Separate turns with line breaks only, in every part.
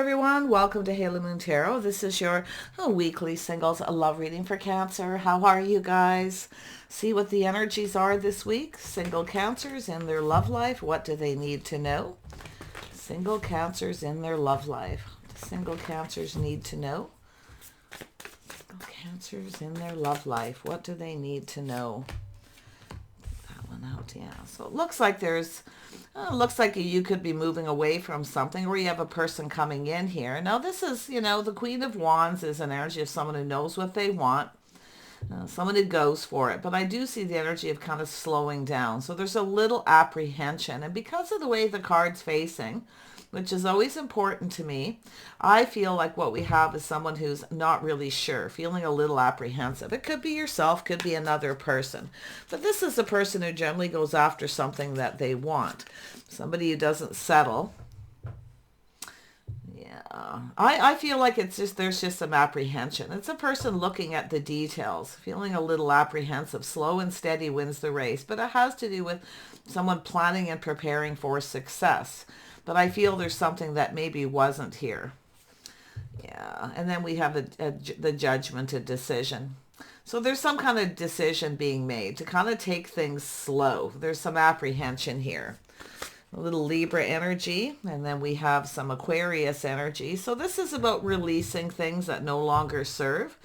everyone, welcome to Haley Moon Tarot. This is your weekly singles love reading for Cancer. How are you guys? See what the energies are this week. Single Cancers in their love life. What do they need to know? Single Cancers in their love life. Single Cancers need to know. Single Cancers in their love life. What do they need to know? That one out, yeah. So it looks like looks like you could be moving away from something, or you have a person coming in here. Now this is, the Queen of Wands is an energy of someone who knows what they want, someone who goes for it. But I do see the energy of kind of slowing down. So there's a little apprehension. And because of the way the card's facing, which is always important to me, I feel like what we have is someone who's not really sure, feeling a little apprehensive. It could be yourself, could be another person. But this is a person who generally goes after something that they want. Somebody who doesn't settle. Yeah, I feel like there's just some apprehension. It's a person looking at the details, feeling a little apprehensive. Slow and steady wins the race. But it has to do with someone planning and preparing for success. But I feel there's something that maybe wasn't here. Yeah, and then we have the judgment, a decision. So there's some kind of decision being made to kind of take things slow. There's some apprehension here. A little Libra energy, and then we have some Aquarius energy. So this is about releasing things that no longer serve.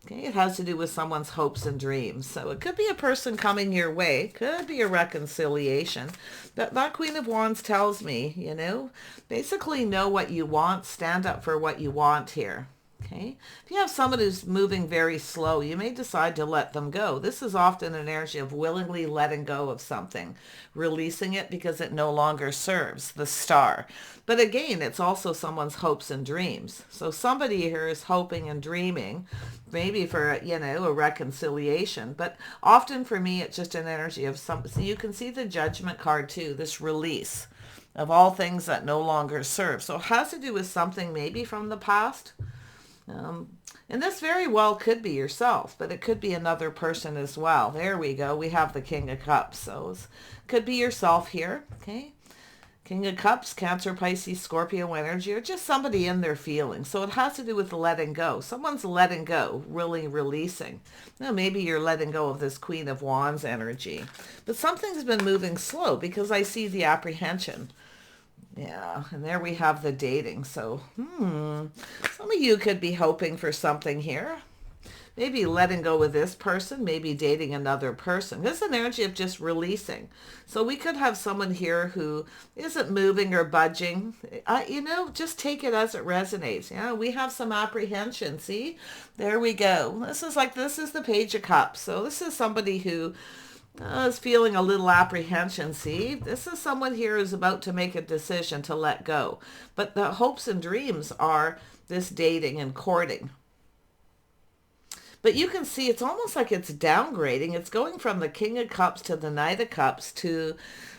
Okay, it has to do with someone's hopes and dreams. So it could be a person coming your way. Could be a reconciliation. That Queen of Wands tells me, basically know what you want. Stand up for what you want here. Okay. If you have someone who's moving very slow, you may decide to let them go. This is often an energy of willingly letting go of something, releasing it because it no longer serves, the Star. But again, it's also someone's hopes and dreams. So somebody here is hoping and dreaming, maybe for, a reconciliation. But often for me, it's just an energy of so you can see the Judgment card too, this release of all things that no longer serve. So it has to do with something maybe from the past. And this very well could be yourself, but it could be another person as well. There we go. We have the King of Cups. So it could be yourself here. Okay. King of Cups, Cancer, Pisces, Scorpio energy, or just somebody in their feelings. So it has to do with letting go. Someone's letting go, really releasing. Now, maybe you're letting go of this Queen of Wands energy. But something's been moving slow because I see the apprehension. Yeah, and there we have the dating. So, some of you could be hoping for something here. Maybe letting go with this person, maybe dating another person. This is an energy of just releasing. So we could have someone here who isn't moving or budging. Just take it as it resonates. Yeah, we have some apprehension. See, there we go. This is the Page of Cups. So this is somebody who is feeling a little apprehension. See, this is someone here who's about to make a decision to let go. But the hopes and dreams are this dating and courting. But you can see it's almost like it's downgrading. It's going from the King of Cups to the Knight of Cups to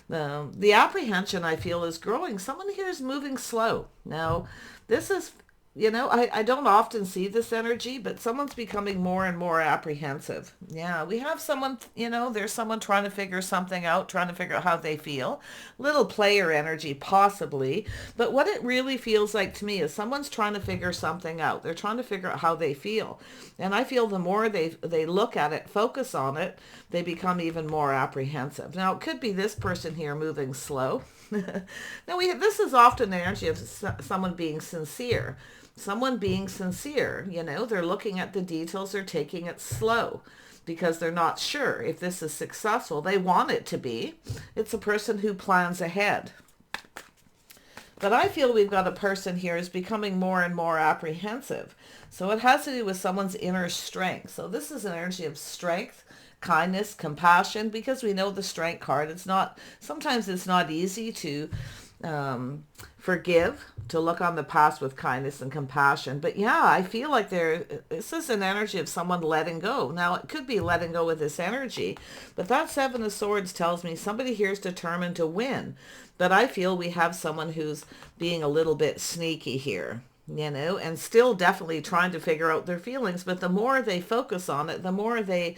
the apprehension, I feel, is growing. Someone here is moving slow. Now, this is, I don't often see this energy, but someone's becoming more and more apprehensive. Yeah, we have someone, there's someone trying to figure something out, trying to figure out how they feel. Little player energy, possibly. But what it really feels like to me is someone's trying to figure something out. They're trying to figure out how they feel. And I feel the more they look at it, focus on it, they become even more apprehensive. Now, it could be this person here moving slow. Now, this is often the energy of someone being sincere. Someone being sincere, they're looking at the details, they're taking it slow because they're not sure if this is successful. They want it to be. It's a person who plans ahead. But I feel we've got a person here who's becoming more and more apprehensive. So it has to do with someone's inner strength. So this is an energy of strength, kindness, compassion, because we know the Strength card. Sometimes it's not easy to forgive, to look on the past with kindness and compassion. But yeah, I feel like this is an energy of someone letting go. Now, it could be letting go with this energy, but that Seven of Swords tells me somebody here is determined to win. But I feel we have someone who's being a little bit sneaky here. And still definitely trying to figure out their feelings. But the more they focus on it, the more they,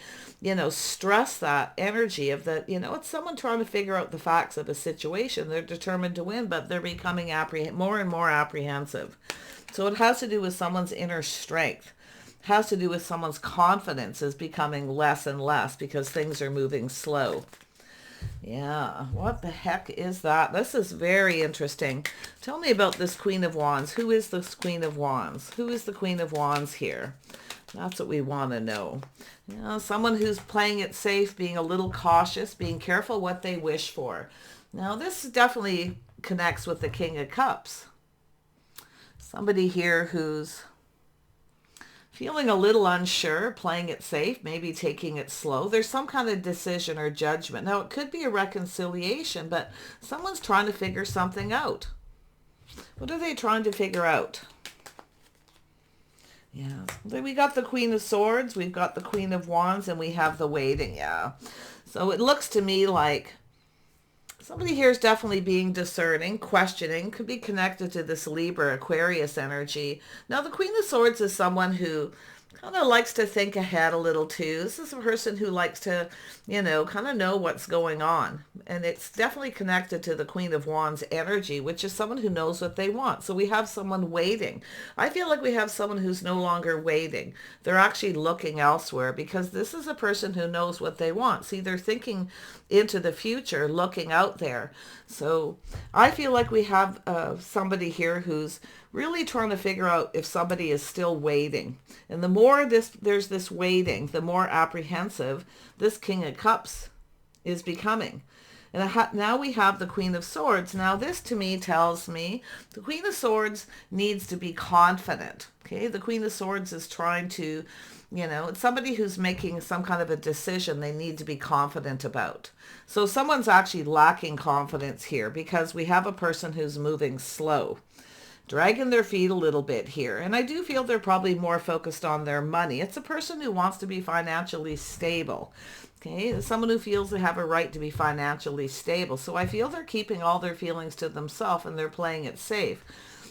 stress that energy of it's someone trying to figure out the facts of a situation. They're determined to win, but they're becoming more and more apprehensive. So it has to do with someone's inner strength. It has to do with someone's confidence is becoming less and less because things are moving slow. Yeah, what the heck is that? This is very interesting. Tell me about this Queen of Wands. Who is this Queen of Wands? Who is the Queen of Wands here? That's what we want to know. You know, someone who's playing it safe, being a little cautious, being careful what they wish for. Now, this definitely connects with the King of Cups. Somebody here who's feeling a little unsure, playing it safe, maybe taking it slow. There's some kind of decision or judgment. Now, it could be a reconciliation, but someone's trying to figure something out. What are they trying to figure out? Yeah, then we got the Queen of Swords, we've got the Queen of Wands, and we have the Waiting. Yeah, so it looks to me like somebody here is definitely being discerning, questioning, could be connected to this Libra, Aquarius energy. Now, the Queen of Swords is someone who kind of likes to think ahead a little too. This is a person who likes to, you know, kind of know what's going on. And it's definitely connected to the Queen of Wands energy, which is someone who knows what they want. So we have someone waiting. I feel like we have someone who's no longer waiting. They're actually looking elsewhere because this is a person who knows what they want. See, they're thinking into the future, looking out there. So I feel like we have somebody here who's really trying to figure out if somebody is still waiting. And the more there's this waiting, the more apprehensive this King of Cups is becoming. And now we have the Queen of Swords. Now this to me tells me the Queen of Swords needs to be confident. Okay, the Queen of Swords is trying to, you know, it's somebody who's making some kind of a decision they need to be confident about. So someone's actually lacking confidence here because we have a person who's moving slow, dragging their feet a little bit here. And I do feel they're probably more focused on their money. It's a person who wants to be financially stable. Okay, someone who feels they have a right to be financially stable. So I feel they're keeping all their feelings to themselves and they're playing it safe.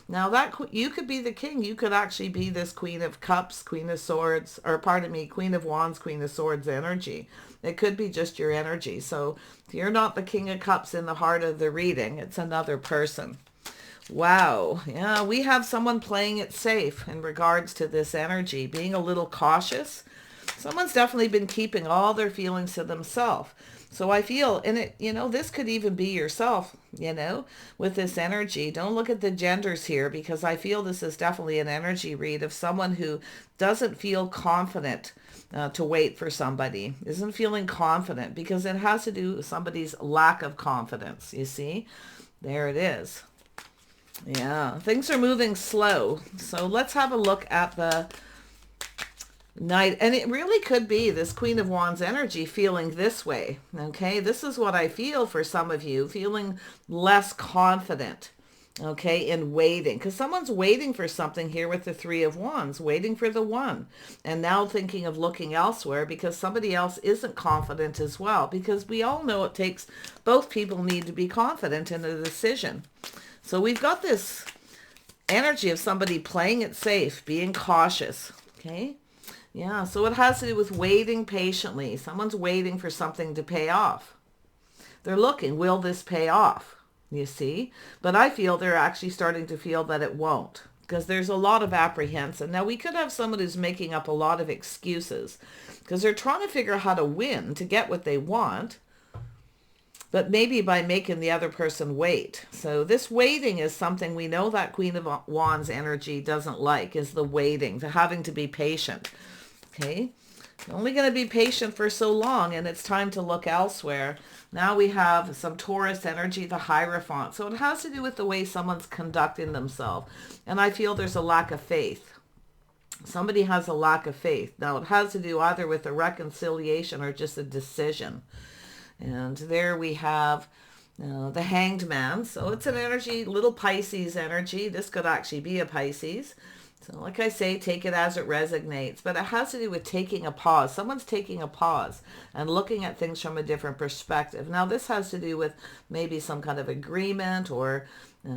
Now that you could be the king. You could actually be this Queen of Cups, Queen of Swords, or pardon me, Queen of Wands, Queen of Swords energy. It could be just your energy. So if you're not the King of Cups in the heart of the reading, it's another person. Wow. Yeah, we have someone playing it safe in regards to this energy, being a little cautious. Someone's definitely been keeping all their feelings to themselves. So I feel, and it, you know, this could even be yourself, you know, with this energy. Don't look at the genders here because I feel this is definitely an energy read of someone who doesn't feel confident to wait for somebody, isn't feeling confident because it has to do with somebody's lack of confidence. You see, there it is. Yeah, things are moving slow. So let's have a look at the Knight. And it really could be this Queen of Wands energy feeling this way. Okay, this is what I feel for some of you, feeling less confident. Okay, in waiting. Because someone's waiting for something here with the Three of Wands, waiting for the one. And now thinking of looking elsewhere because somebody else isn't confident as well. Because we all know it takes, both people need to be confident in a decision. So we've got this energy of somebody playing it safe, being cautious, okay? Yeah, so it has to do with waiting patiently. Someone's waiting for something to pay off. They're looking, will this pay off? You see? But I feel they're actually starting to feel that it won't because there's a lot of apprehension. Now, we could have someone who's making up a lot of excuses because they're trying to figure out how to win to get what they want, but maybe by making the other person wait. So this waiting is something we know that Queen of Wands energy doesn't like, is the waiting, the having to be patient. Okay, you're only going to be patient for so long and it's time to look elsewhere. Now we have some Taurus energy, the Hierophant. So it has to do with the way someone's conducting themselves. And I feel there's a lack of faith. Somebody has a lack of faith. Now it has to do either with a reconciliation or just a decision. And there we have the Hanged Man. So it's an energy, little Pisces energy. This could actually be a Pisces. So like I say, take it as it resonates. But it has to do with taking a pause. Someone's taking a pause and looking at things from a different perspective. Now this has to do with maybe some kind of agreement or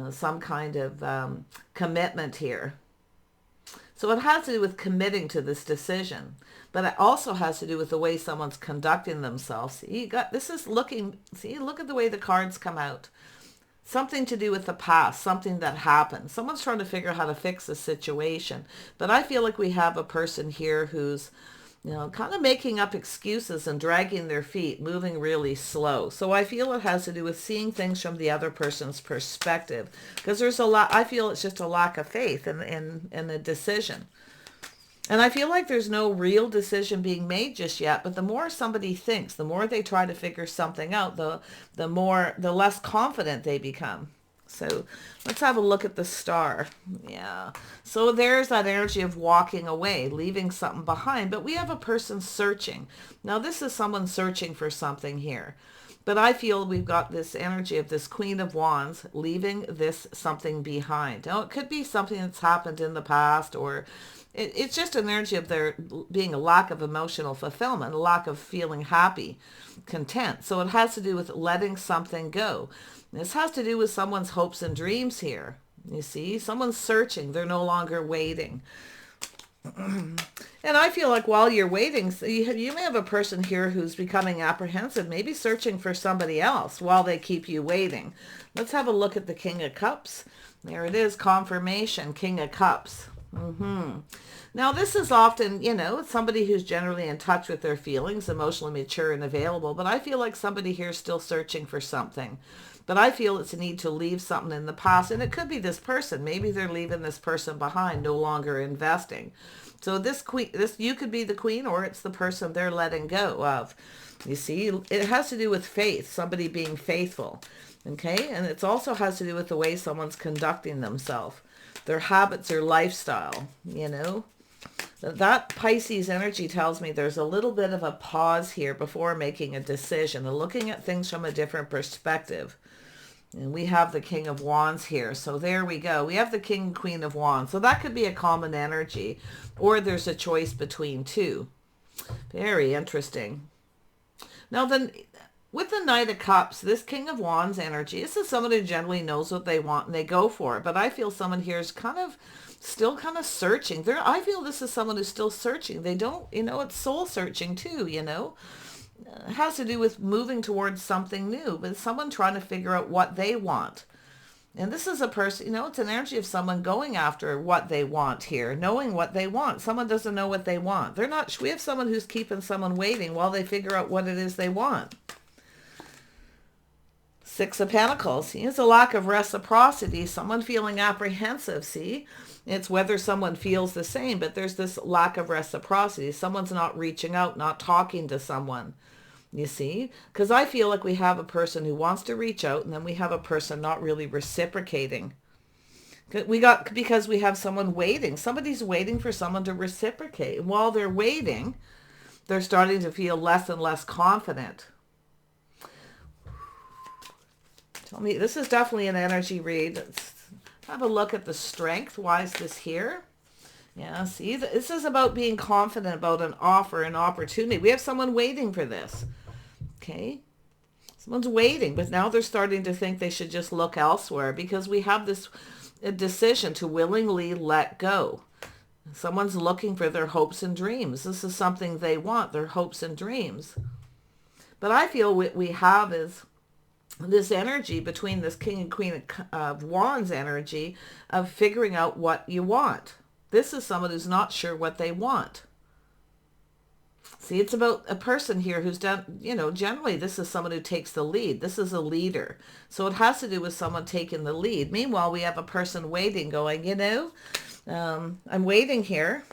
some kind of commitment here. So it has to do with committing to this decision, but it also has to do with the way someone's conducting themselves. See, this is looking, see, look at the way the cards come out. Something to do with the past, something that happened. Someone's trying to figure out how to fix a situation. But I feel like we have a person here who's, kind of making up excuses and dragging their feet, moving really slow. So I feel it has to do with seeing things from the other person's perspective. Because there's a lot, I feel it's just a lack of faith in a decision. And I feel like there's no real decision being made just yet, but the more somebody thinks, the more they try to figure something out, the less confident they become. So let's have a look at the star. Yeah. So there's that energy of walking away, leaving something behind, but we have a person searching. Now this is someone searching for something here. But I feel we've got this energy of this Queen of Wands leaving this something behind. Now, it could be something that's happened in the past, or it's just an energy of there being a lack of emotional fulfillment, a lack of feeling happy, content. So it has to do with letting something go. This has to do with someone's hopes and dreams here. You see, someone's searching. They're no longer waiting. And I feel like while you're waiting, you may have a person here who's becoming apprehensive, maybe searching for somebody else while they keep you waiting. Let's have a look at the King of Cups. There it is, confirmation, King of Cups. Now this is often, somebody who's generally in touch with their feelings, emotionally mature and available, but I feel like somebody here is still searching for something. But I feel it's a need to leave something in the past, and it could be this person. Maybe they're leaving this person behind, no longer investing. So you could be the queen, or it's the person they're letting go of. You see, it has to do with faith, somebody being faithful. Okay, and it also has to do with the way someone's conducting themselves, their habits, their lifestyle, That Pisces energy tells me there's a little bit of a pause here before making a decision and looking at things from a different perspective. And we have the King of Wands here. So there we go. We have the King and Queen of Wands. So that could be a common energy, or there's a choice between two. Very interesting. Now then, with the Knight of Cups, this King of Wands energy, this is someone who generally knows what they want and they go for it. But I feel someone here is still kind of searching. I feel this is someone who's still searching. They don't, it's soul searching too, It has to do with moving towards something new, but someone trying to figure out what they want. And this is a person, it's an energy of someone going after what they want here, knowing what they want. Someone doesn't know what they want. We have someone who's keeping someone waiting while they figure out what it is they want. Six of Pentacles. See, it's a lack of reciprocity, someone feeling apprehensive, see? It's whether someone feels the same, but there's this lack of reciprocity. Someone's not reaching out, not talking to someone, you see? Because I feel like we have a person who wants to reach out, and then we have a person not really reciprocating. Because we have someone waiting. Somebody's waiting for someone to reciprocate. And while they're waiting, they're starting to feel less and less confident. Tell me, this is definitely an energy read. Let's have a look at the strength. Why is this here? Yeah, see, this is about being confident about an offer, an opportunity. We have someone waiting for this. Okay. Someone's waiting, but now they're starting to think they should just look elsewhere because we have this decision to willingly let go. Someone's looking for their hopes and dreams. This is something they want, their hopes and dreams. But I feel what we have is this energy between this King and Queen of Wands energy of figuring out what you want. This is someone who's not sure what they want. See, it's about a person here who's done, generally this is someone who takes the lead. This is a leader. So it has to do with someone taking the lead. Meanwhile, we have a person waiting going, I'm waiting here.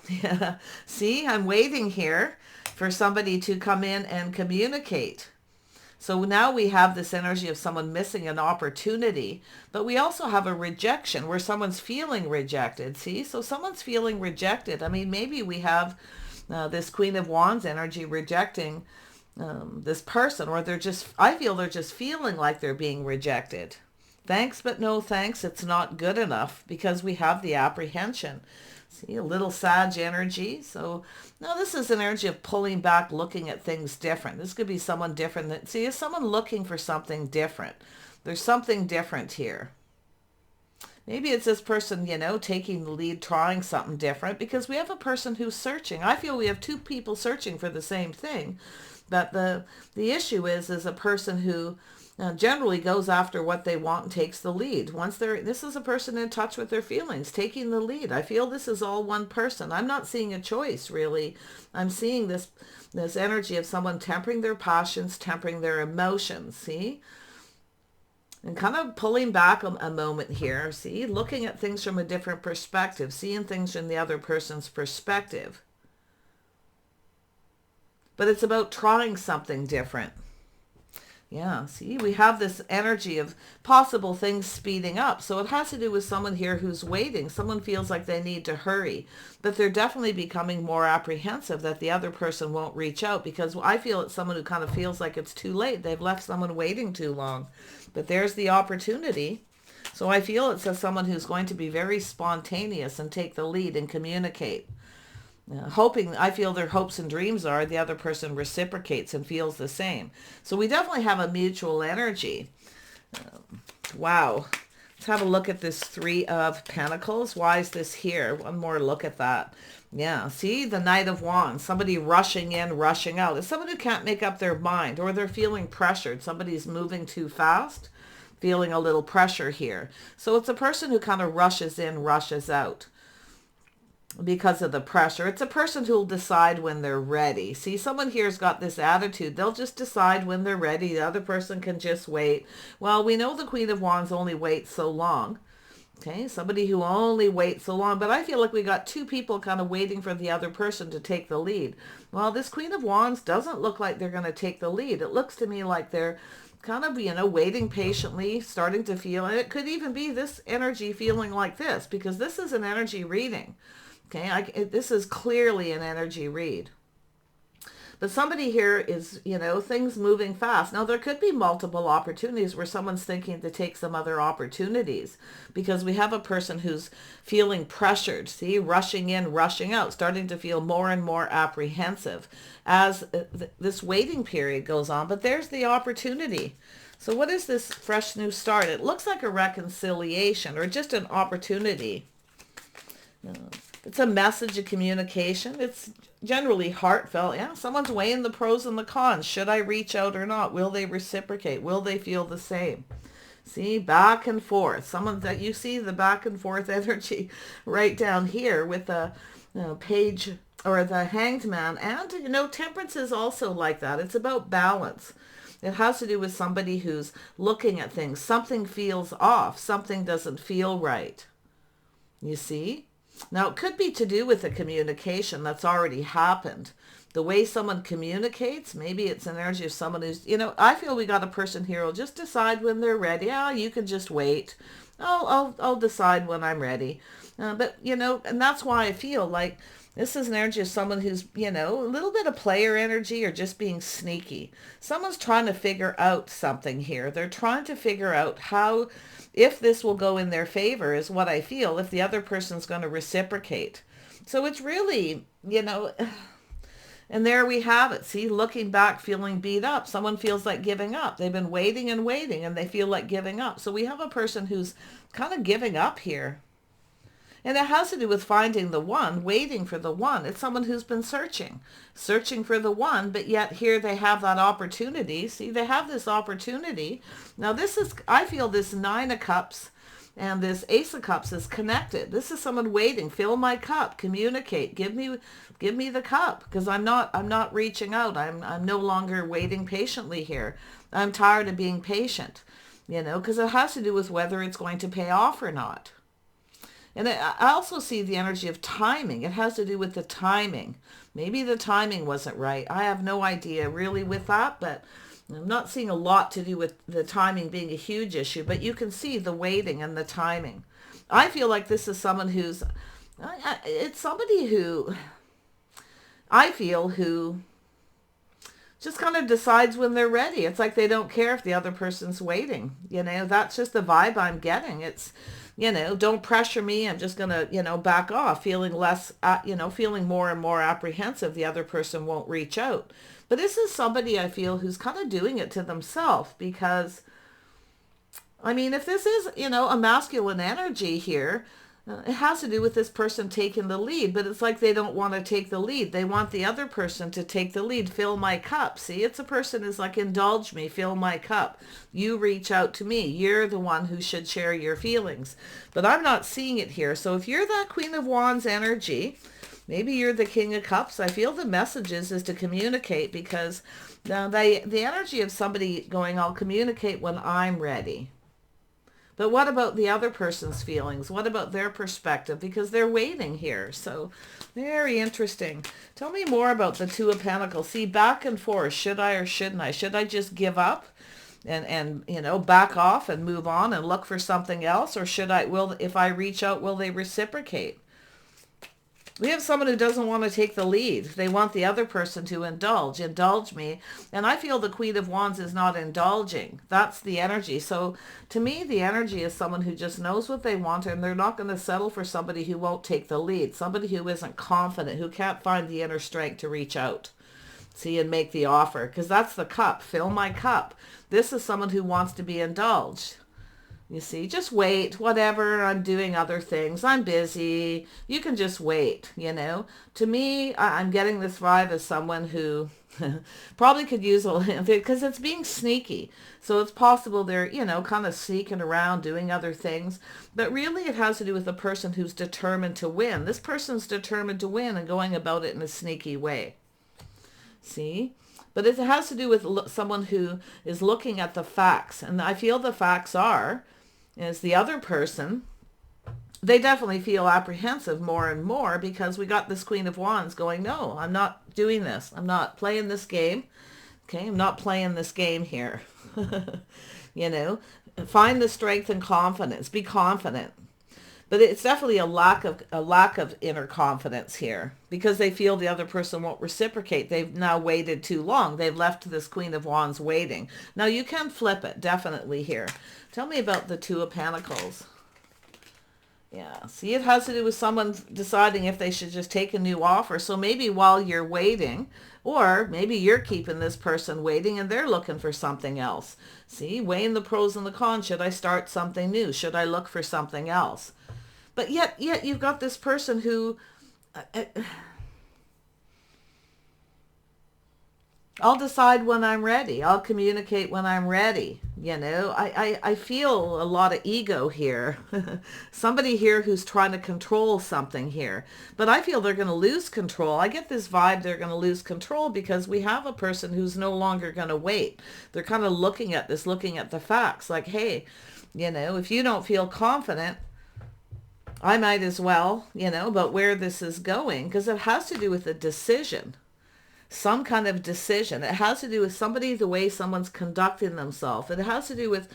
See, I'm waiting here for somebody to come in and communicate. So now we have this energy of someone missing an opportunity, but we also have a rejection where someone's feeling rejected. See, so someone's feeling rejected. I mean, maybe we have this Queen of Wands energy rejecting this person, or I feel they're just feeling like they're being rejected. Thanks, but no thanks. It's not good enough because we have the apprehension. See, a little Sag energy. So now this is an energy of pulling back, looking at things different. This could be someone different. See, is someone looking for something different? There's something different here. Maybe it's this person, taking the lead, trying something different, because we have a person who's searching. I feel we have two people searching for the same thing. But the issue is a person who generally goes after what they want and takes the lead. This is a person in touch with their feelings, taking the lead. I feel this is all one person. I'm not seeing a choice, really. I'm seeing this energy of someone tempering their passions, tempering their emotions, see? And kind of pulling back a moment here, see? Looking at things from a different perspective, seeing things from the other person's perspective. But it's about trying something different. Yeah, see, we have this energy of possible things speeding up. So it has to do with someone here who's waiting. Someone feels like they need to hurry, but they're definitely becoming more apprehensive that the other person won't reach out, because I feel it's someone who kind of feels like it's too late. They've left someone waiting too long, but there's the opportunity. So I feel it's someone who's going to be very spontaneous and take the lead and communicate. I feel their hopes and dreams are the other person reciprocates and feels the same. So we definitely have a mutual energy. Wow. Let's have a look at this Three of Pentacles. Why is this here? One more look at that. Yeah, see, the Knight of Wands. Somebody rushing in, rushing out. It's someone who can't make up their mind, or they're feeling pressured. Somebody's moving too fast, feeling a little pressure here. So it's a person who kind of rushes in, rushes out because of the pressure. It's a person who'll decide when they're ready. See, someone here's got this attitude. They'll just decide when they're ready. The other person can just wait. Well, we know the Queen of Wands only waits so long. Okay, somebody who only waits so long. But I feel like we got two people kind of waiting for the other person to take the lead. Well, this Queen of Wands doesn't look like they're going to take the lead. It looks to me like they're kind of, waiting patiently, starting to feel, and it could even be this energy feeling like this, because this is an energy reading. Okay, this is clearly an energy read. But somebody here is, things moving fast. Now, there could be multiple opportunities where someone's thinking to take some other opportunities, because we have a person who's feeling pressured, see, rushing in, rushing out, starting to feel more and more apprehensive as this waiting period goes on. But there's the opportunity. So what is this fresh new start? It looks like a reconciliation or just an opportunity. It's a message of communication. It's generally heartfelt. Yeah, someone's weighing the pros and the cons. Should I reach out or not? Will they reciprocate? Will they feel the same? See, back and forth. Someone that you see the back and forth energy right down here with the page or the Hanged Man. And, temperance is also like that. It's about balance. It has to do with somebody who's looking at things. Something feels off. Something doesn't feel right. You see? Now, it could be to do with the communication that's already happened. The way someone communicates, maybe it's an energy of someone who's, I feel we got a person here who'll just decide when they're ready. You can just wait. I'll decide when I'm ready. But, and that's why I feel like this is an energy of someone who's, a little bit of player energy or just being sneaky. Someone's trying to figure out something here. They're trying to figure out how, if this will go in their favor, is what I feel, if the other person's going to reciprocate. So it's really, and there we have it. See, looking back, feeling beat up. Someone feels like giving up. They've been waiting and waiting and they feel like giving up. So we have a person who's kind of giving up here. And it has to do with finding the one, waiting for the one. It's someone who's been searching for the one, but yet here they have that opportunity. See, they have this opportunity. Now I feel this Nine of Cups and this Ace of Cups is connected. This is someone waiting. Fill my cup, communicate, give me the cup, because I'm not reaching out. I'm no longer waiting patiently here. I'm tired of being patient, because it has to do with whether it's going to pay off or not. And I also see the energy of timing. It has to do with the timing. Maybe the timing wasn't right. I have no idea really with that, but I'm not seeing a lot to do with the timing being a huge issue, but you can see the waiting and the timing. I feel like this is someone who's, it's somebody who, I feel, who just kind of decides when they're ready. It's like they don't care if the other person's waiting. That's just the vibe I'm getting. It's, don't pressure me. I'm just going to, back off, feeling less, feeling more and more apprehensive. The other person won't reach out. But this is somebody I feel who's kind of doing it to themselves, because, if this is, a masculine energy here, It has to do with this person taking the lead, but it's like they don't want to take the lead. They want the other person to take the lead. Fill my cup. See, it's a person who's like, indulge me, fill my cup. You reach out to me. You're the one who should share your feelings. But I'm not seeing it here. So if you're that Queen of Wands energy, maybe you're the King of Cups. I feel the messages is to communicate, because now the energy of somebody going, I'll communicate when I'm ready. But what about the other person's feelings? What about their perspective? Because they're waiting here. So very interesting. Tell me more about the Two of Pentacles. See, back and forth. Should I or shouldn't I? Should I just give up and you know, back off and move on and look for something else? Or should I, if I reach out, will they reciprocate? We have someone who doesn't want to take the lead. They want the other person to indulge me. And I feel the Queen of Wands is not indulging. That's the energy. So to me, the energy is someone who just knows what they want, and they're not going to settle for somebody who won't take the lead. Somebody who isn't confident, who can't find the inner strength to reach out. See, and make the offer. Because that's the cup. Fill my cup. This is someone who wants to be indulged. You see, just wait, whatever, I'm doing other things, I'm busy, you can just wait, you know. To me, I'm getting this vibe as someone who probably could use a little, because it's being sneaky. So it's possible they're, you know, kind of sneaking around, doing other things. But really it has to do with a person who's determined to win. This person's determined to win and going about it in a sneaky way. See? But it has to do with someone who is looking at the facts. And I feel the facts is the other person, they definitely feel apprehensive more and more, because we got this Queen of Wands going, no, I'm not doing this. I'm not playing this game. Okay, I'm not playing this game here. You know, find the strength and confidence. Be confident. But it's definitely a lack of inner confidence here, because they feel the other person won't reciprocate. They've now waited too long. They've left this Queen of Wands waiting. Now you can flip it definitely here. Tell me about the Two of Pentacles. Yeah, see, it has to do with someone deciding if they should just take a new offer. So maybe while you're waiting, or maybe you're keeping this person waiting and they're looking for something else. See, weighing the pros and the cons. Should I start something new? Should I look for something else? But yet you've got this person who, I'll decide when I'm ready. I'll communicate when I'm ready. You know, I feel a lot of ego here. Somebody here who's trying to control something here. But I feel they're going to lose control. I get this vibe they're going to lose control, because we have a person who's no longer going to wait. They're kind of looking at this, looking at the facts. Like, hey, you know, if you don't feel confident, I might as well, you know, but where this is going, because it has to do with a decision, some kind of decision. It has to do with somebody, the way someone's conducting themselves. It has to do with,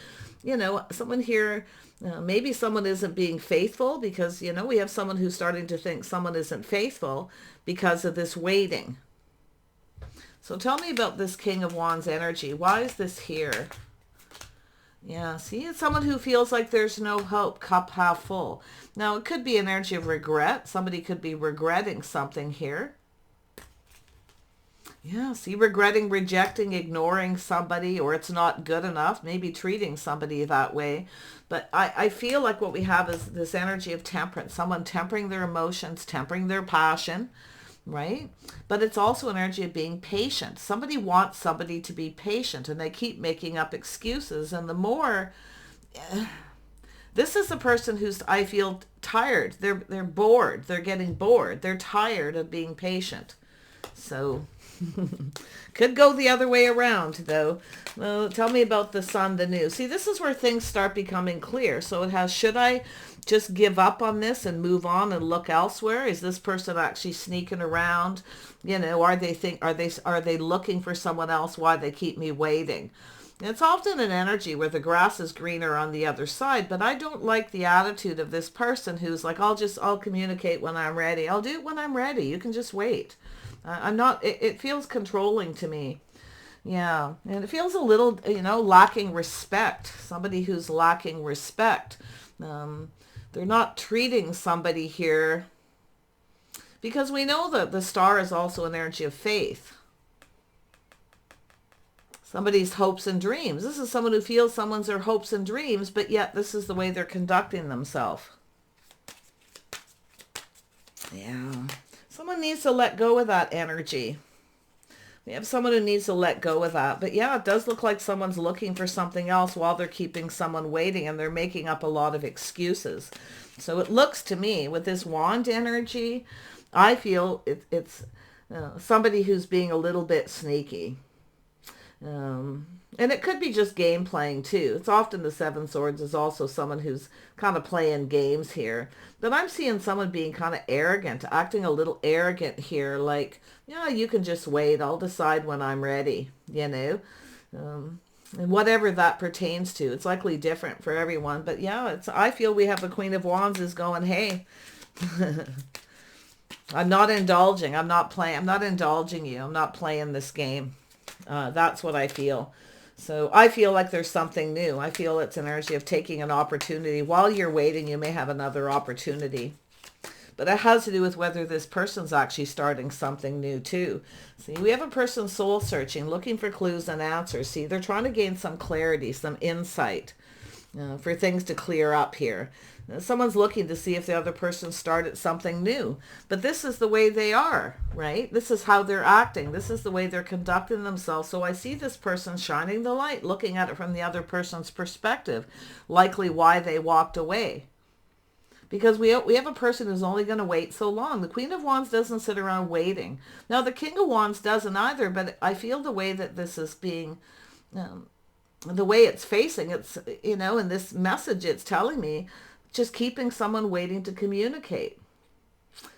you know, someone here, maybe someone isn't being faithful, because, you know, we have someone who's starting to think someone isn't faithful because of this waiting. So tell me about this King of Wands energy. Why is this here? Yeah, see, it's someone who feels like there's no hope, cup half full. Now, it could be an energy of regret. Somebody could be regretting something here. Yeah, see, regretting, rejecting, ignoring somebody, or it's not good enough, maybe treating somebody that way. But I feel like what we have is this energy of temperance, someone tempering their emotions, tempering their passion, right? But it's also an energy of being patient. Somebody wants somebody to be patient, and they keep making up excuses. And the more, this is a person who's, I feel, tired. They're bored. They're getting bored. They're tired of being patient. So could go the other way around, though. Well, tell me about the Sun, the New. See, this is where things start becoming clear. So it has, should I just give up on this and move on and look elsewhere? Is this person actually sneaking around? You know, are they looking for someone else? Why they keep me waiting? It's often an energy where the grass is greener on the other side, but I don't like the attitude of this person who's like, I'll communicate when I'm ready. I'll do it when I'm ready. You can just wait. I'm not, it feels controlling to me. Yeah. And it feels a little, you know, lacking respect. Somebody who's lacking respect. They're not treating somebody here, because we know that the star is also an energy of faith. Somebody's hopes and dreams. This is someone who feels someone's their hopes and dreams, but yet this is the way they're conducting themselves. Yeah. Someone needs to let go of that energy. We have someone who needs to let go of that. But yeah, it does look like someone's looking for something else while they're keeping someone waiting, and they're making up a lot of excuses. So it looks to me with this wand energy, I feel it's somebody who's being a little bit sneaky. And it could be just game playing too. It's often the Seven Swords is also someone who's kind of playing games here. But I'm seeing someone being kind of arrogant, acting a little arrogant here. Like, yeah, you can just wait. I'll decide when I'm ready, you know. And whatever that pertains to. It's likely different for everyone. But yeah, I feel we have the Queen of Wands is going, hey, I'm not indulging. I'm not indulging you. I'm not playing this game. That's what I feel. So I feel like there's something new. I feel it's an energy of taking an opportunity. While you're waiting, you may have another opportunity. But it has to do with whether this person's actually starting something new too. See, we have a person soul searching, looking for clues and answers. See, they're trying to gain some clarity, some insight for things to clear up here. Someone's looking to see if the other person started something new. But this is the way they are, right? This is how they're acting. This is the way they're conducting themselves. So I see this person shining the light, looking at it from the other person's perspective, likely why they walked away. Because we have a person who's only going to wait so long. The Queen of Wands doesn't sit around waiting. Now, the King of Wands doesn't either, but I feel the way that this is being... the way it's facing, it's, you know, in this message, it's telling me just keeping someone waiting to communicate.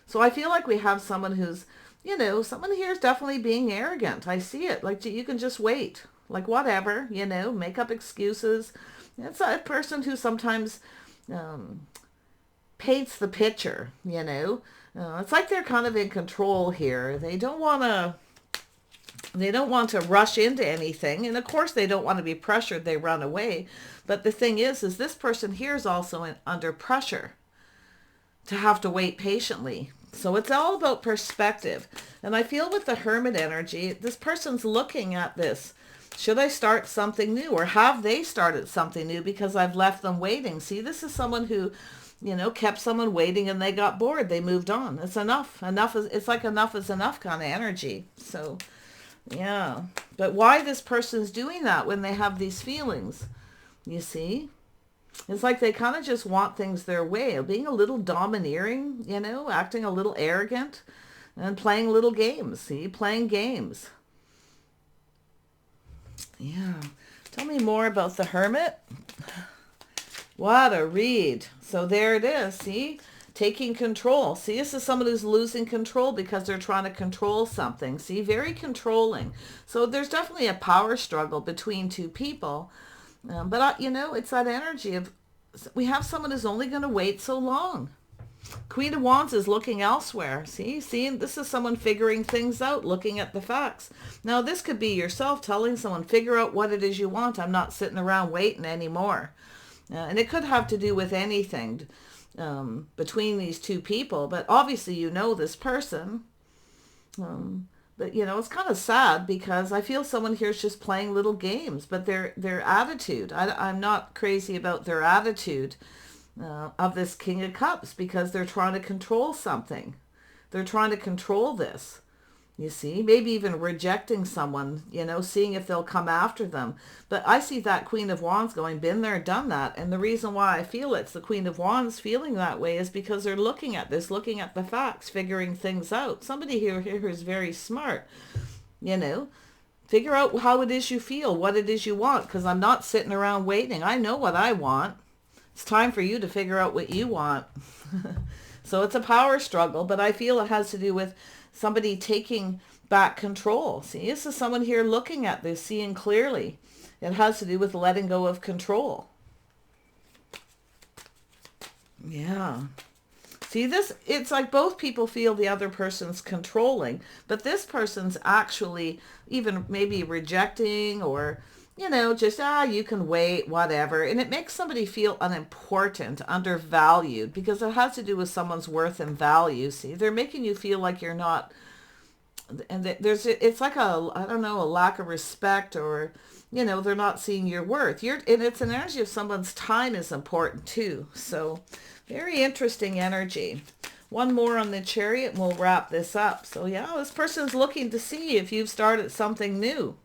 So I feel like we have someone who's, you know, someone here is definitely being arrogant. I see it. Like, you can just wait. Like, whatever, you know, make up excuses. It's a person who sometimes paints the picture, you know. It's like they're kind of in control here. They don't want to rush into anything. And of course, they don't want to be pressured. They run away. But the thing is this person here is also under pressure to have to wait patiently. So it's all about perspective. And I feel with the Hermit energy, this person's looking at this. Should I start something new? Or have they started something new because I've left them waiting? See, this is someone who, you know, kept someone waiting and they got bored. They moved on. It's enough. It's like enough is enough kind of energy. So... yeah, but why this person's doing that when they have these feelings, you see? It's like they kind of just want things their way, being a little domineering, you know, acting a little arrogant and playing little games, see, playing games. Yeah, tell me more about the Hermit. What a read. So there it is, see? Taking control. See, this is someone who's losing control because they're trying to control something. See, very controlling. So there's definitely a power struggle between two people. But, you know, it's that energy of, we have someone who's only going to wait so long. Queen of Wands is looking elsewhere. See, this is someone figuring things out, looking at the facts. Now, this could be yourself telling someone, figure out what it is you want. I'm not sitting around waiting anymore. And it could have to do with anything between these two people, but obviously you know this person. But you know, it's kind of sad because I feel someone here is just playing little games, but their attitude, I'm not crazy about their attitude of this King of Cups, because they're trying to control something. They're trying to control this. You see, maybe even rejecting someone, you know, seeing if they'll come after them. But I see that Queen of Wands going, been there, done that. And the reason why I feel it's the Queen of Wands feeling that way is because they're looking at this, looking at the facts, figuring things out. Somebody here is very smart, you know. Figure out how it is you feel, what it is you want, because I'm not sitting around waiting. I know what I want. It's time for you to figure out what you want. So it's a power struggle, but I feel it has to do with somebody taking back control. See, this is someone here looking at this, seeing clearly. It has to do with letting go of control. Yeah. See, this, it's like both people feel the other person's controlling, but this person's actually even maybe rejecting or, you know, just, you can wait, whatever. And it makes somebody feel unimportant, undervalued, because it has to do with someone's worth and value. See, they're making you feel like you're not, and it's like I don't know, a lack of respect, or, you know, they're not seeing your worth. And it's an energy of someone's time is important too. So very interesting energy. One more on the Chariot and we'll wrap this up. So yeah, this person's looking to see if you've started something new,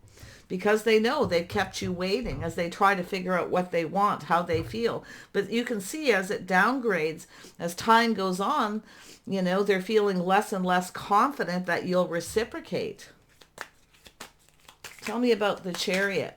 because they know they've kept you waiting as they try to figure out what they want, how they feel. But you can see as it downgrades, as time goes on, you know, they're feeling less and less confident that you'll reciprocate. Tell me about the Chariot.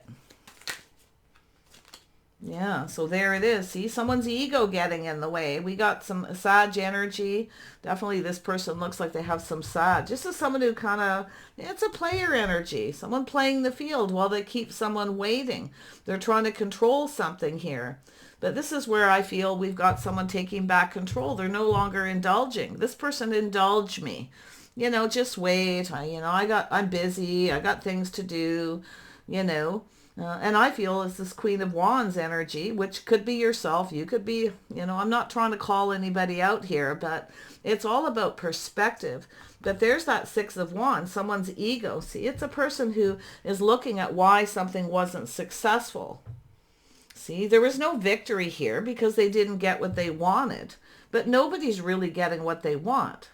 Yeah, so there it is. See, someone's ego getting in the way. We got some Sag energy. Definitely this person looks like they have some Sag. Just as someone who kind of, it's a player energy. Someone playing the field while they keep someone waiting. They're trying to control something here. But this is where I feel we've got someone taking back control. They're no longer indulging. This person indulged me. You know, just wait. I'm busy. I got things to do, you know. And I feel it's this Queen of Wands energy, which could be yourself. You could be, you know, I'm not trying to call anybody out here, but it's all about perspective. But there's that Six of Wands, someone's ego. See, it's a person who is looking at why something wasn't successful. See, there was no victory here because they didn't get what they wanted. But nobody's really getting what they want.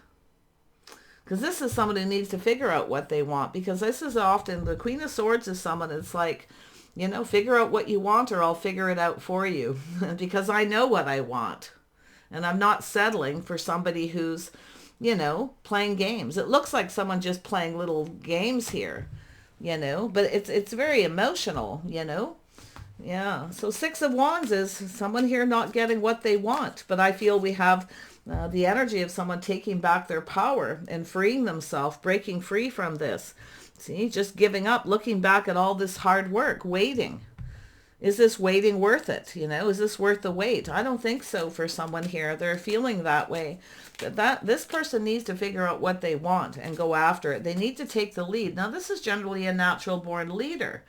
Because this is someone who needs to figure out what they want. Because this is often, the Queen of Swords is someone that's like, you know, figure out what you want or I'll figure it out for you. Because I know what I want. And I'm not settling for somebody who's, you know, playing games. It looks like someone just playing little games here, you know. But it's very emotional, you know. Yeah. So Six of Wands is someone here not getting what they want. But I feel we have the energy of someone taking back their power and freeing themselves, breaking free from this. See, just giving up, looking back at all this hard work, waiting. Is this waiting worth it? You know, is this worth the wait? I don't think so for someone here. They're feeling that way. That this person needs to figure out what they want and go after it. They need to take the lead. Now, this is generally a natural born leader.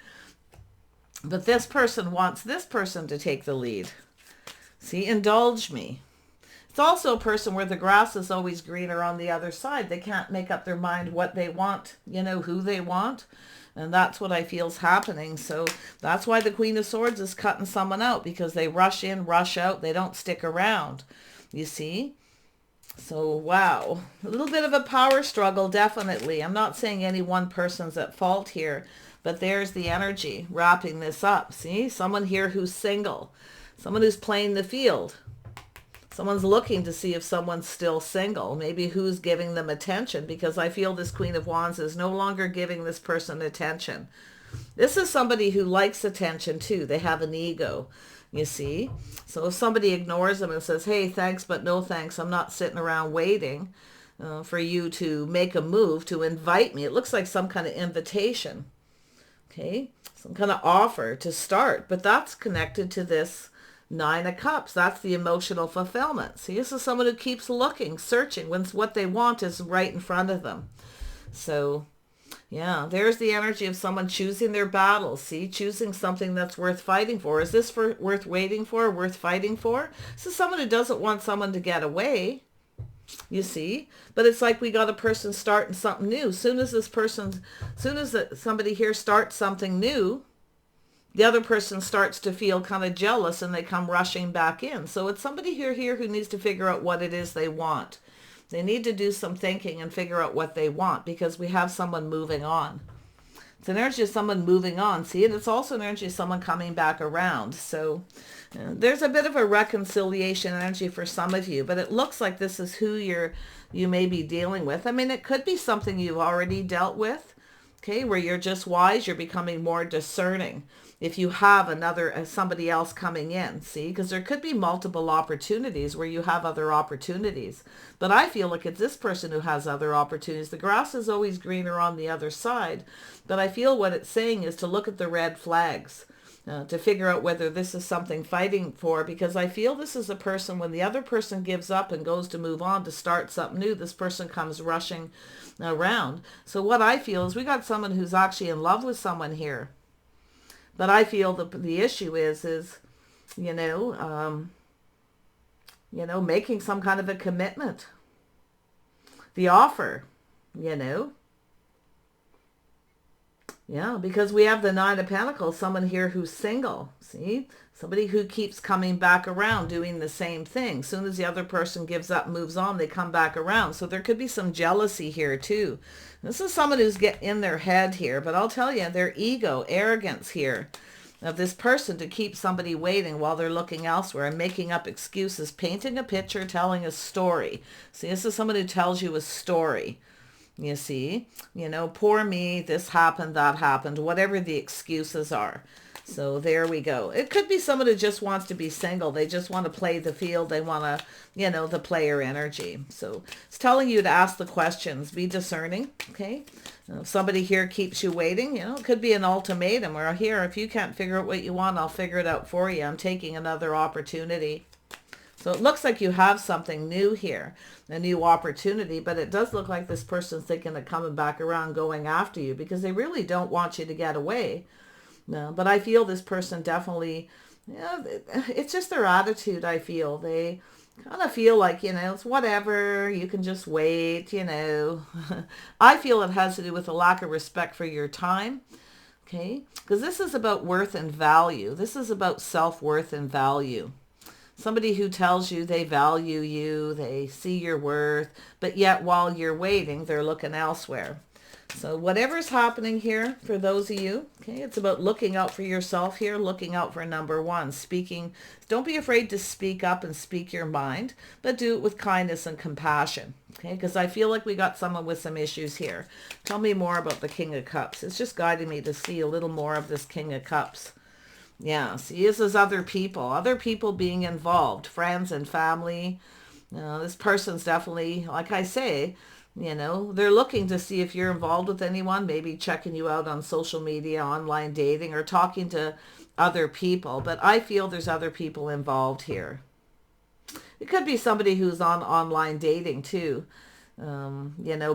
But this person wants this person to take the lead. See, indulge me. It's also a person where the grass is always greener on the other side. They can't make up their mind what they want, you know, who they want. And that's what I feel is happening. So that's why the Queen of Swords is cutting someone out, because they rush in, rush out. They don't stick around, you see. So, wow. A little bit of a power struggle, definitely. I'm not saying any one person's at fault here, but there's the energy wrapping this up. See, someone here who's single, someone who's playing the field. Someone's looking to see if someone's still single, maybe who's giving them attention, because I feel this Queen of Wands is no longer giving this person attention. This is somebody who likes attention too. They have an ego, you see. So if somebody ignores them and says, hey, thanks, but no thanks, I'm not sitting around waiting for you to make a move, to invite me. It looks like some kind of invitation, okay? Some kind of offer to start, but that's connected to this Nine of Cups. That's the emotional fulfillment. See, this is someone who keeps looking, searching, when what they want is right in front of them. So, yeah, there's the energy of someone choosing their battles. See, choosing something that's worth fighting for. Is this worth waiting for, worth fighting for? This is someone who doesn't want someone to get away, you see. But it's like we got a person starting something new. Soon as somebody here starts something new, the other person starts to feel kind of jealous and they come rushing back in. So it's somebody here who needs to figure out what it is they want. They need to do some thinking and figure out what they want, because we have someone moving on. It's an energy of someone moving on, see, and it's also an energy of someone coming back around. So there's a bit of a reconciliation energy for some of you, but it looks like this is who you may be dealing with. I mean, it could be something you've already dealt with, okay, where you're just wise, you're becoming more discerning. If you have somebody else coming in, see, because there could be multiple opportunities where you have other opportunities. But I feel like it's this person who has other opportunities. The grass is always greener on the other side. But I feel what it's saying is to look at the red flags, to figure out whether this is something fighting for, because I feel this is a person, when the other person gives up and goes to move on to start something new, this person comes rushing around. So what I feel is we got someone who's actually in love with someone here. But I feel the issue is making some kind of a commitment. The offer, Yeah, because we have the Nine of Pentacles, someone here who's single. See, Somebody who keeps coming back around doing the same thing. As soon as the other person gives up, moves on, they come back around. So there could be some jealousy here too. This is someone who's in their head here, but I'll tell you, their ego, arrogance here of this person to keep somebody waiting while they're looking elsewhere and making up excuses, painting a picture, telling a story. See, this is someone who tells you a story. You see, poor me, this happened, that happened, whatever the excuses are. So there we go. It could be someone who just wants to be single. They just want to play the field. They want to, the player energy. So it's telling you to ask the questions. Be discerning, okay? If somebody here keeps you waiting, it could be an ultimatum. Or here, if you can't figure out what you want, I'll figure it out for you. I'm taking another opportunity. So it looks like you have something new here, a new opportunity, but it does look like this person's thinking of coming back around, going after you, because they really don't want you to get away. No, but I feel this person definitely, it's just their attitude, I feel. They kind of feel like, it's whatever, you can just wait, I feel it has to do with a lack of respect for your time, okay? Because this is about worth and value. This is about self-worth and value. Somebody who tells you they value you, they see your worth, but yet while you're waiting, they're looking elsewhere. So whatever's happening here for those of you, okay, it's about looking out for yourself here, looking out for number one, speaking. Don't be afraid to speak up and speak your mind, but do it with kindness and compassion, okay? Because I feel like we got someone with some issues here. Tell me more about the King of Cups. It's just guiding me to see a little more of this King of Cups. Yeah, see, this is other people being involved, friends and family. This person's definitely, like I say, they're looking to see if you're involved with anyone, maybe checking you out on social media, online dating, or talking to other people. But I feel there's other people involved here. It could be somebody who's on online dating too.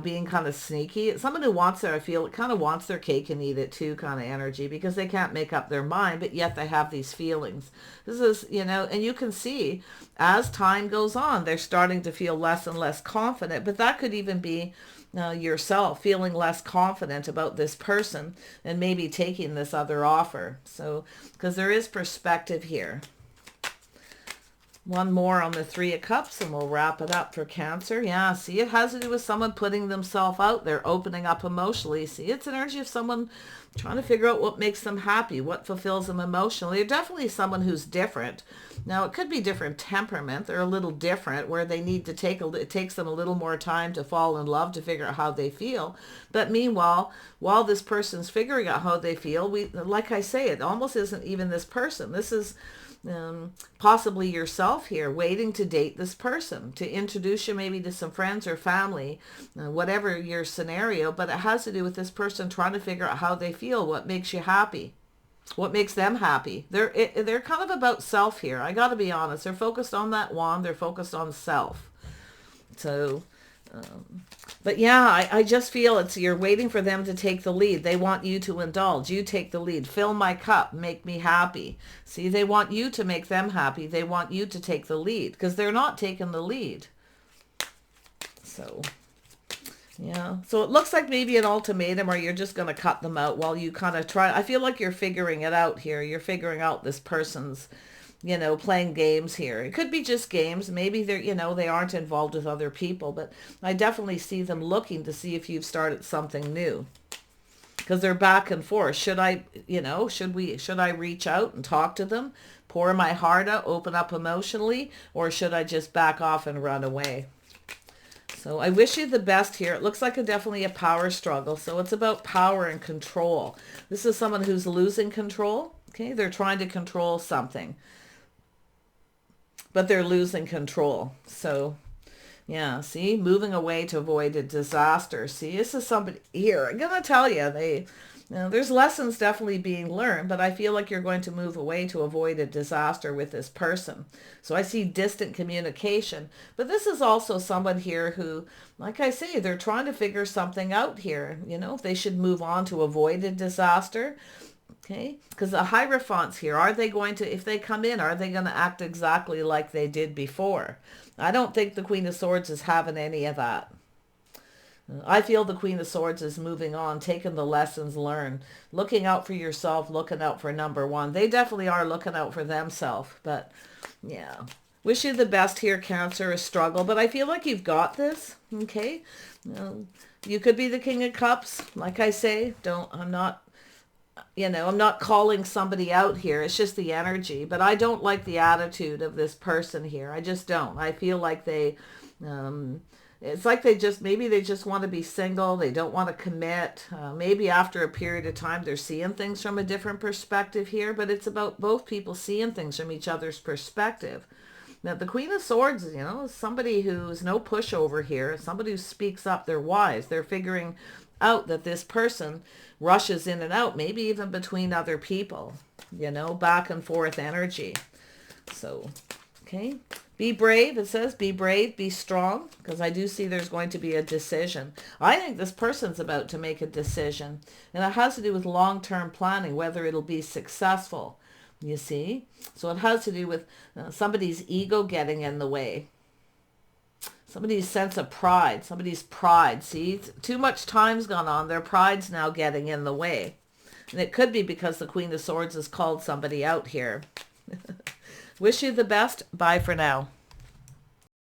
Being kind of sneaky. It's someone who wants their, I feel it kind of wants their cake and eat it too kind of energy, because they can't make up their mind, but yet they have these feelings. This is, and you can see as time goes on, they're starting to feel less and less confident, but that could even be yourself feeling less confident about this person and maybe taking this other offer. So, because there is perspective here. One more on the Three of Cups and we'll wrap it up for Cancer. Yeah, see, it has to do with someone putting themselves out there, opening up emotionally. See, it's energy of someone trying to figure out what makes them happy, what fulfills them emotionally. They're definitely someone who's different. Now, it could be different temperament. They're a little different where they need to it takes them a little more time to fall in love to figure out how they feel. But meanwhile, while this person's figuring out how they feel, like I say, it almost isn't even this person. This is possibly yourself here, waiting to date this person, to introduce you maybe to some friends or family, whatever your scenario, but it has to do with this person trying to figure out how they feel, what makes you happy, what makes them happy. They're kind of about self here. I got to be honest. They're focused on that wand. They're focused on self. So, but yeah, I just feel you're waiting for them to take the lead. They want you to indulge. You take the lead. Fill my cup. Make me happy. See, they want you to make them happy. They want you to take the lead because they're not taking the lead. So, yeah. So it looks like maybe an ultimatum, or you're just going to cut them out while you kind of try. I feel like you're figuring it out here. You're figuring out this person's, playing games here. It could be just games. Maybe they're, they aren't involved with other people, but I definitely see them looking to see if you've started something new, because they're back and forth. Should I, should I reach out and talk to them, pour my heart out, open up emotionally, or should I just back off and run away? So I wish you the best here. It looks like definitely a power struggle. So it's about power and control. This is someone who's losing control. Okay. They're trying to control something, but they're losing control. So yeah, see, moving away to avoid a disaster. See, this is somebody here. I'm going to tell you, there's lessons definitely being learned, but I feel like you're going to move away to avoid a disaster with this person. So I see distant communication, but this is also someone here who, like I say, they're trying to figure something out here. If they should move on to avoid a disaster. Okay, because the Hierophants here, are they going to, if they come in, are they going to act exactly like they did before? I don't think the Queen of Swords is having any of that. I feel the Queen of Swords is moving on, taking the lessons learned, looking out for yourself, looking out for number one. They definitely are looking out for themselves, but yeah. Wish you the best here, Cancer, a struggle, but I feel like you've got this, okay? You could be the King of Cups, like I say. I'm not calling somebody out here. It's just the energy, but I don't like the attitude of this person here. I just don't. I feel like it's like maybe they just want to be single. They don't want to commit. Maybe after a period of time, they're seeing things from a different perspective here, but it's about both people seeing things from each other's perspective. Now, the Queen of Swords, is somebody who's no pushover here, somebody who speaks up. They're wise. They're figuring out that this person rushes in and out, maybe even between other people, back and forth energy. So, okay. Be brave, it says. Be brave, be strong, because I do see there's going to be a decision. I think this person's about to make a decision, and it has to do with long-term planning, whether it'll be successful, you see. So it has to do with somebody's ego getting in the way. Somebody's sense of pride, somebody's pride. See, too much time's gone on. Their pride's now getting in the way. And it could be because the Queen of Swords has called somebody out here. Wish you the best. Bye for now.